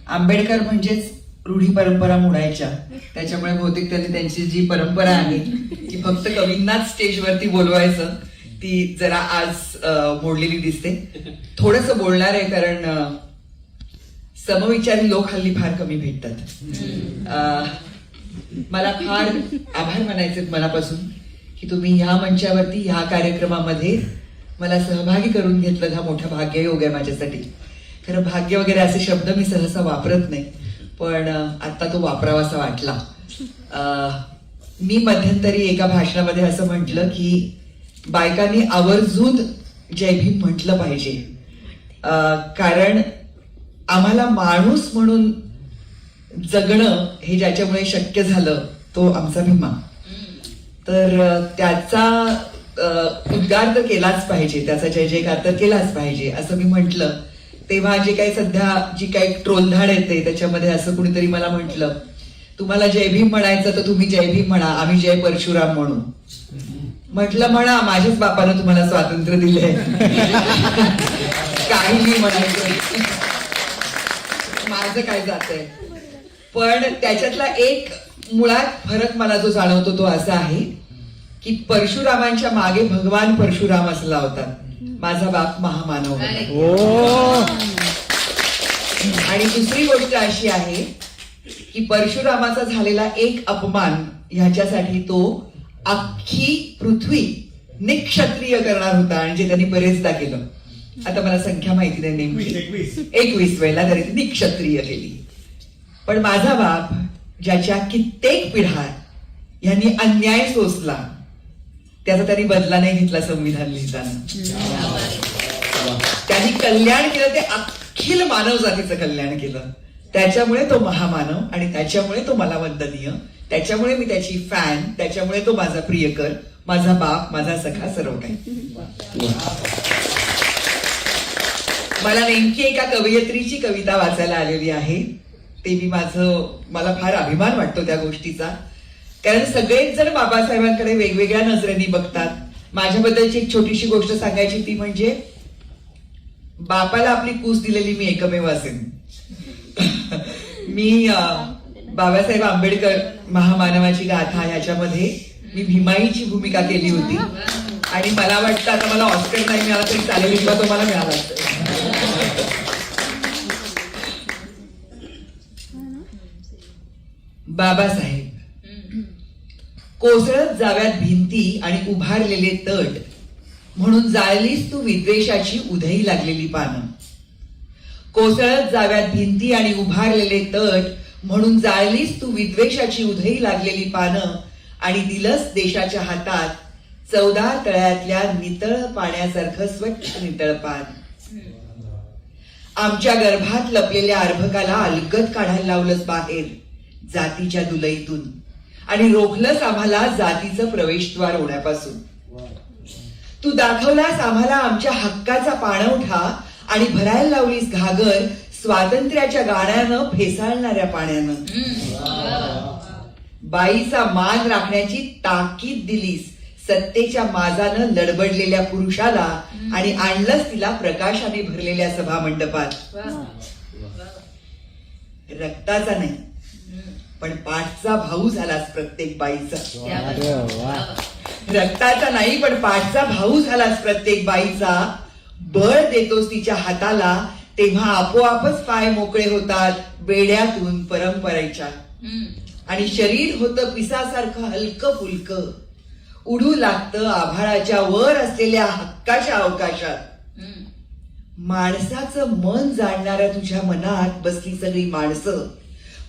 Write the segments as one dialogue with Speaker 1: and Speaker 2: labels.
Speaker 1: आंबेडकर म्हणजेच रूढी परंपरा मोडायच्या. त्याच्यामुळे बहुतेक त्यांनी त्यांची जी परंपरा आहे की फक्त कवींनाच स्टेजवरती बोलवायचं, ती जरा आज मोडलेली दिसते. थोडंसं बोलणार आहे कारण समविचारी लोक हल्ली फार कमी भेटतात. मला फार आभार मानायचे मनापासून की तुम्ही ह्या मंचावरती ह्या कार्यक्रमामध्ये मला सहभागी करून घेतलं. हा मोठा भाग्ययोग आहे माझ्यासाठी. खरं भाग्य वगैरे असे शब्द मी सहसा वापरत नाही, पण आता तो वापरावासा वाटला. मी मध्यंतरी एका भाषणामध्ये असं म्हटलं की बायकांनी आवर्जून जय भीम म्हटलं पाहिजे, कारण आम्हाला माणूस म्हणून जगणं हे ज्याच्यामुळे शक्य झालं तो आमचा भीमा. तर त्याचा उद्गार तर केलाच पाहिजे, त्याचा जय जयकार तर केलाच पाहिजे असं मी म्हटलं. तेव्हा जे काही सध्या जी काही ट्रोलधाड येते त्याच्यामध्ये असं कुणीतरी मला म्हटलं, तुम्हाला जय भीम म्हणायचं तर तुम्ही जय भीम म्हणा, आम्ही जय परशुराम म्हणू. म्हटलं म्हणा, माझ्याच बापानं तुम्हाला स्वातंत्र्य दिलंय. काहीही म्हणायचं, माझं काय जातंय. पण त्याच्यातला एक मुळात फरक मला जो जाणवतो तो असा आहे की परशुरामांच्या मागे भगवान परशुराम असला होता. माझा बाप महामानव होता. आणि दुसरी गोष्ट अशी आहे की परशुरामाचा झालेला एक अपमान ह्याच्यासाठी तो अख्खी पृथ्वी निक्षत्रिय करणार होता, आणि जे त्यांनी बरेचदा केलं. आता मला संख्या माहिती नाही नेमकी, 21 वेळेला तरी ती निक्षत्रिय केली. पण माझा बाप ज्याच्या कित्येक पिढ्या यांनी अन्याय सोसला त्याचा त्यांनी बदला नाही घेतला. संविधान लिहिताना त्यांनी कल्याण केलं, ते अखिल मानव जातीचं कल्याण केलं. त्याच्यामुळे तो महामानव, आणि त्याच्यामुळे तो मला वंदनीय, त्याच्यामुळे मी त्याची फॅन, त्याच्यामुळे तो माझा प्रियकर, माझा बाप, माझा सखा, सर्व काही. मला नेमकी एका कवयित्रीची कविता वाचायला आलेली आहे. ते मला फार अभिमान वाटतो त्या गोष्टीचा, कारण सगळेच जण बाबासाहेबांकडे वेगवेगळ्या नजरेने बघतात. माझ्याबद्दलची एक छोटीशी गोष्ट सांगायची ती म्हणजे बापाला आपली कूस दिलेली मी एकमेव असेन. मी बाबासाहेब आंबेडकर महामानवाची गाथा ह्याच्यामध्ये मी भीमाईची भूमिका केली होती, आणि मला वाटतं आता मला ऑस्कर नाही मिळाला तरी चालेल, किंवा तो मला मिळाला असता. बाबासाहेब, कोसळत जाव्यात भिंती आणि उभारलेले तट, म्हणून जाळलीस तू विद्वेषाची उधई लागलेली पानं. कोसळत जाव्यात भिंती आणि उभारलेले तट, म्हणून जाळलीस तू विद्वेषाची उधई लागलेली पानं, आणि दिलंस देशाच्या हातात 14 तळ्यातल्या नितळ पाण्यासारखं स्वच्छ नितळ पान. आमच्या गर्भात लपलेल्या अर्भकाला अलगद काढायला लावलंस बाहेर जातीच्या दुलईतून, आणि रोखलंस आम्हाला जातीचं प्रवेशद्वार होण्यापासून. तू दाखवलास आम्हाला आमच्या हक्काचा पाणवठा, आणि भरायला लावलीस घागर स्वातंत्र्याच्या गाण्यानं फेसाळणाऱ्या पाण्यानं. बाईचा मान राखण्याची ताकीद दिलीस सत्तेच्या माजानं लडबडलेल्या पुरुषाला, आणि आणलंस तिला प्रकाशाने भरलेल्या सभा मंडपात. रक्ताचा नाही पण पाठचा भाऊ झालास प्रत्येक बाईचा. रक्ताचा नाही पण पाठचा भाऊ झालास प्रत्येक बाईचा. बळ देतोस तिच्या हाताला, तेव्हा आपोआपच पाय मोकळे होतात बेड्यातून परंपरेच्या. आणि शरीर होतं पिसासारखं हलकं फुलकं, उडू लागतं आभाळाच्या वर असलेल्या हक्काच्या अवकाशात. माणसाचं मन जाणणाऱ्या तुझ्या मनात बसली सगळी माणसं.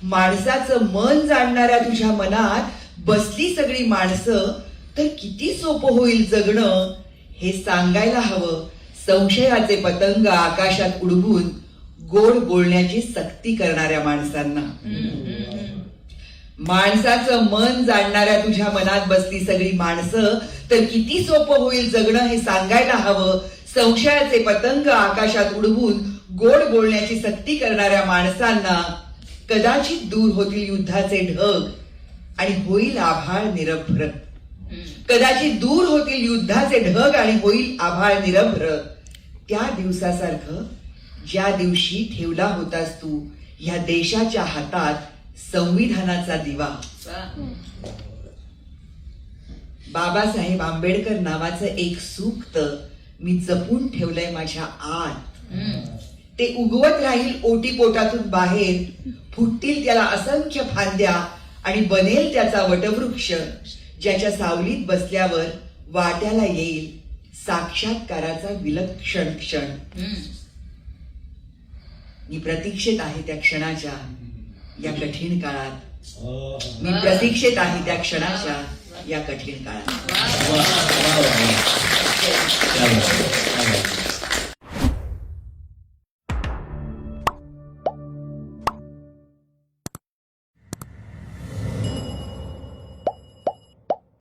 Speaker 1: माणसाचं मन जाणणाऱ्या तुझ्या मनात बसली सगळी माणसं. तर किती सोपं होईल जगणं हे सांगायला हवं संशयाचे पतंग आकाशात उडवून गोड बोलण्याची सक्ती करणाऱ्या माणसांना. माणसाचं मन जाणणाऱ्या तुझ्या मनात बसली सगळी माणसं, तर किती सोपं होईल जगणं हे सांगायला हवं संशयाचे पतंग आकाशात उडवून गोड बोलण्याची सक्ती करणाऱ्या माणसांना. कदाचित दूर होतील युद्धाचे ढग आणि होईल आभाळ निरभ्र. कदाचित दूर होतील युद्धाचे ढग आणि होईल आभाळ निरभ्र. त्या दिवसासारखं ज्या दिवशी ठेवला होतास तू ह्या देशाच्या हातात संविधानाचा दिवा. बाबासाहेब आंबेडकर नावाचं एक सूक्त मी जपून ठेवलंय माझ्या आत. ते उगवत राहील ओटीपोटातून बाहेर, फुटतील त्याला असंख्य फांद्या आणि बनेल त्याचा वटवृक्ष, ज्याच्या सावलीत बसल्यावर वाट्याला येईल साक्षात्काराचा विलक्षण क्षण. मी प्रतीक्षेत आहे त्या क्षणाच्या या कठीण काळात. मी प्रतीक्षेत आहे त्या क्षणाच्या या कठीण काळात.